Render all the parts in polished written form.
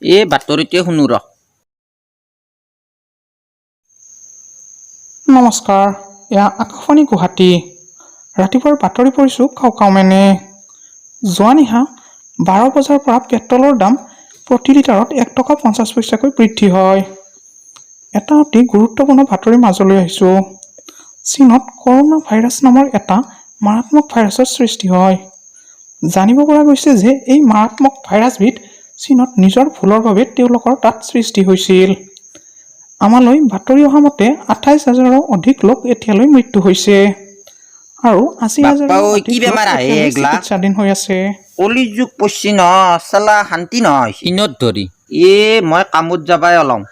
এই বাতৰিটোৱে শুনো ৰ। নমস্কাৰ, এয়া আকাশবাণী গুৱাহাটী। ৰাতিপুৱাৰ বাতৰি পৰিছোঁ কাউকাউমেনে। যোৱা নিশা 12 বজাৰ পৰা পেট্ৰলৰ দাম প্ৰতি লিটাৰত 1 টকা 50 পইচাকৈ বৃদ্ধি হয়। এটা অতি গুৰুত্বপূৰ্ণ বাতৰি মাজলৈ আহিছোঁ। চীনত কৰোনা ভাইৰাছ নামৰ এটা মাৰাত্মক ভাইৰাছৰ সৃষ্টি হয়। জানিব পৰা গৈছে যে এই মাৰাত্মক ভাইৰাছবিধ চীনত নিজৰ ভুলৰ বাবে তেওঁলোকৰ তাত সৃষ্টি হৈছিল। আমালৈ বাতৰি অহা মতে 28,000ৰো অধিক লোক এতিয়ালৈ মৃত্যু হৈছে আৰু 80,000ৰো অধিক লোক এতিয়ালৈ চিকিৎসাধীন হৈ আছে। কলিযুগ পশ্চিম ন চালা শান্তি নহয় চীনত ধৰি। মই কামত যাবাই ওলাওঁ।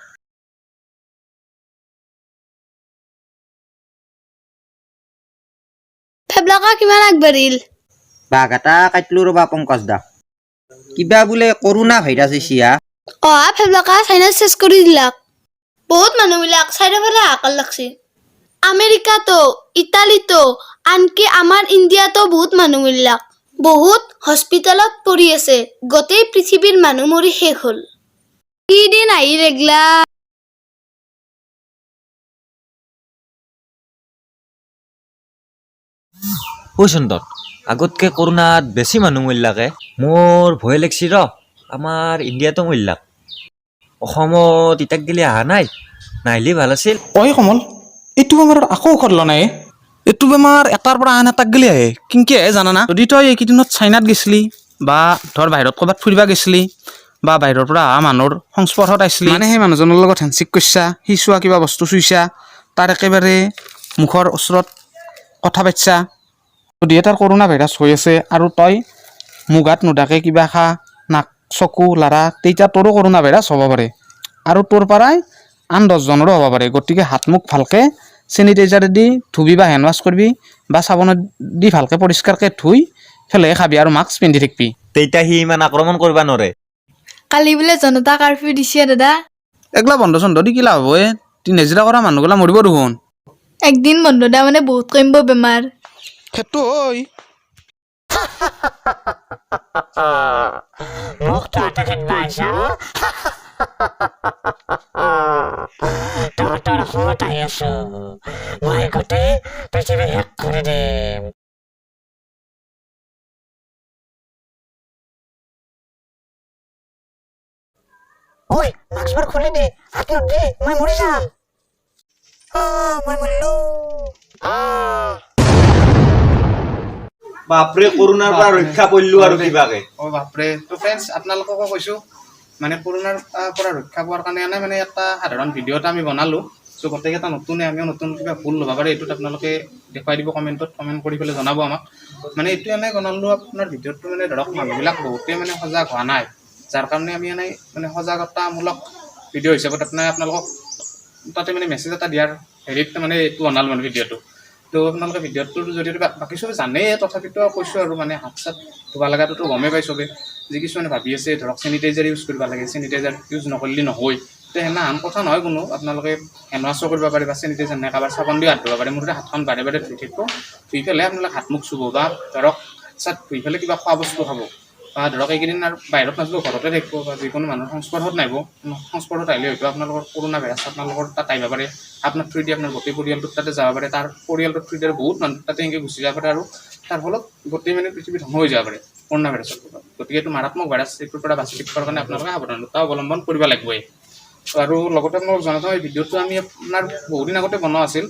ফেবলাকা কিমান আগবাঢ়িল? বাঘ এটা কাটলো ৰবা পংকজ দা। কিবা বোলে কৰোনা ভাইৰাছ হৈছে। অহা ফেবলাকা চাইনাত চেছ কৰি দিলাক। বহুত মানুহবিলাক চাৰিওফালে হাহাকাৰ লাগছে। আমেৰিকাতো, ইটালীতো, আনকি আমাৰ ইণ্ডিয়াতো বহুত মানুহবিলাক বহুত হস্পিটেলত পৰি আছে। গোটেই পৃথিৱীৰ মানুহ মৰি শেষ হ'ল। কি দিন আহি ৰেগলা। সুন্দৰ আগতকে কৰোনাত বেছি মানুহ মৰিলাকে। মোৰ ভয় লাগছি ৰ আমাৰ ইণ্ডিয়াতো মৰিলাক। অসমত ইটাক গেলি অহা নাই, নাহিলে ভাল আছিল। ঐ কমল, এইটো বেমাৰৰ আকৌ ঔষধ ল নাই? এইটো বেমাৰ এটাৰ পৰা আন এটাক গেলি আহে। কিনকে আহে জানানা? যদি তই এইকেইদিনত চাইনাত গেছিলি বা ধৰ বাহিৰত ক'ৰবাত ফুৰিবা গেছিলি বা বাহিৰৰ পৰা অহা মানুহৰ সংস্পৰ্শত আইছিলি, মানে সেই মানুহজনৰ লগত হেণ্ডশ্বেক কৰিছা, সি চোৱা কিবা বস্তু চুইছা, তাৰ একেবাৰে মুখৰ ওচৰত কথা পাতিছা, যদিহে তাৰ কৰোনা ভাইৰাছ হৈ আছে আৰু তই মুগাত নোধাকে কিবা খা, নাক চকু লাৰা, তেতিয়া তোৰো কৰোনা ভাইৰাছ হ'ব পাৰে আৰু তোৰ পৰাই আন 10জনৰো হ'ব পাৰে। গতিকে হাত মুখ ভালকে চেনিটাইজাৰেদি ধুবি বা হেণ্ড ৱাছ কৰিবি বা চাবোনেদি ভালকে পৰিষ্কাৰকে ধুই ফেলেহে খাবি আৰু মাস্ক পিন্ধি থাকিবি। তেতিয়া সি ইমান আক্ৰমণ কৰিব নোৱাৰে। কালি বোলে জনতা কাৰফিউ দিছে দাদা। এগলা বন্ধ চন্ধ দি কি লাভ হয়? নেজিৰা কৰা মানুহগিলা মৰিব দেখোন। একদিন বন্ধ দা মানে বহুত কমিব বেমাৰ। সেইটো হয়। ঐ মাস্কবোৰ খুলি দে, হাতে উঠে, মই মৰি যাম। মই মৰিলো। বাপৰে কৰোনাৰ পৰা ৰক্ষা পৰিলো আৰু কিবাকে। বাপৰে। তো ফ্ৰেণ্ডছ, আপোনালোককো কৈছোঁ মানে কৰোনাৰ পৰা ৰক্ষা পোৱাৰ কাৰণে মানে এটা সাধাৰণ ভিডিঅ' এটা আমি বনালোঁ। চ' গোটেইকেইটা নতুনে, আমিও নতুন কিবা ভুল ল'ব পাৰে এইটোত আপোনালোকে দেখুৱাই দিব কমেণ্টত, কমেণ্ট কৰি পেলাই জনাব আমাক। মানে এইটো এনেই বনালোঁ আপোনাৰ ভিডিঅ'টো মানে ধৰক মানুহবিলাক বহুতেই মানে সজাগ হোৱা নাই, যাৰ কাৰণে আমি এনেই মানে সজাগতামূলক ভিডিঅ' হিচাপত আপোনালোকক তাতে মানে মেছেজ এটা দিয়াৰ হেৰিত মানে এইটো বনালোঁ মানে ভিডিঅ'টো। তো আপোনালোকে ভিডিঅ'টোৰ জৰিয়তে বাকী চবে জানেই, তথাপিতো কৈছোঁ আৰু মানে হাত চাত ধুব লগাটোতো গমেই পাই চবে। যি কিছুমানে ভাবি আছে ধৰক চেনিটাইজাৰ ইউজ কৰিব লাগে, চেনিটাইজাৰ ইউজ নকৰিলে নহয়, তো সেনেহান কথা নহয় কোনো। আপোনালোকে হেণ্ড ৱাছো কৰিব পাৰে বা চেনিটাইজাৰ নাই, কাৰোবাৰ চাবোন দি হাত ধুব পাৰে। মুঠতে হাতখন বাৰে বাৰে ধুই থাকিব, ধুই পেলাই আপোনালোকে হাত মুখ চুব বা ধৰক চাত ধুই পেলাই কিবা খোৱা বস্তু খাব বা ধৰক এইকেইদিন আৰু বাহিৰত নাযাব, ঘৰতে থাকিব বা যিকোনো মানুহৰ সংস্পৰ্শত নাহিব। সংস্পৰ্শত আহিলে হয়তো আপোনালোকৰ কৰোনা ভাইৰাছ আপোনালোকৰ তাত আহিব পাৰে, আপোনাৰ থ্ৰুদি আপোনাৰ গোটেই পৰিয়ালটোত তাতে যাব পাৰে, তাৰ পৰিয়ালটোৰ থ্ৰুদি বহুত মানুহ তাতে এনেকৈ গুচি যাব পাৰে আৰু তাৰ ফলত গোটেই মানে পৃথিৱী ধ্বংস হৈ যাব পাৰে কৰোনা ভাইৰাছৰ ফলত। গতিকে এইটো মাৰাত্মক ভাইৰাছ, এইটোৰ পৰা বাচি থাকিবৰ কাৰণে আপোনালোকে সাৱধানতা অৱলম্বন কৰিব লাগিবই। আৰু লগতে আপোনালোকক জনাওঁ এই ভিডিঅ'টো আমি আপোনাৰ বহুদিন আগতে বনোৱা আছিল,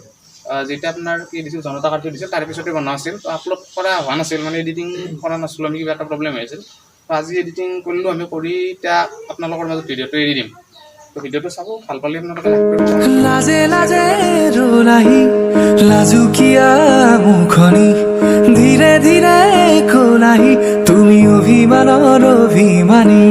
যেতিয়া আপোনাৰ কি দিছিল জনতা কাৰ্ফিউ দিছিল তাৰ পিছতে বনোৱা আছিল। তো আপলোড কৰা হোৱা নাছিল, মানে এডিটিং কৰা নাছিলোঁ আমি, কিবা এটা প্ৰব্লেম হৈ আছিল। তো আজি এডিটিং কৰিলোঁ আমি, কৰি এতিয়া আপোনালোকৰ মাজত ভিডিঅ'টো এৰি দিম। তো ভিডিঅ'টো চাব, ভাল পালে আপোনালোকে লাইক কৰিব। লাজে লাজে ৰোলাহি লাজুকীয়া মুখনি ধীৰে ধীৰে খোলাহি তুমি অভিমানৰ অভিমানী।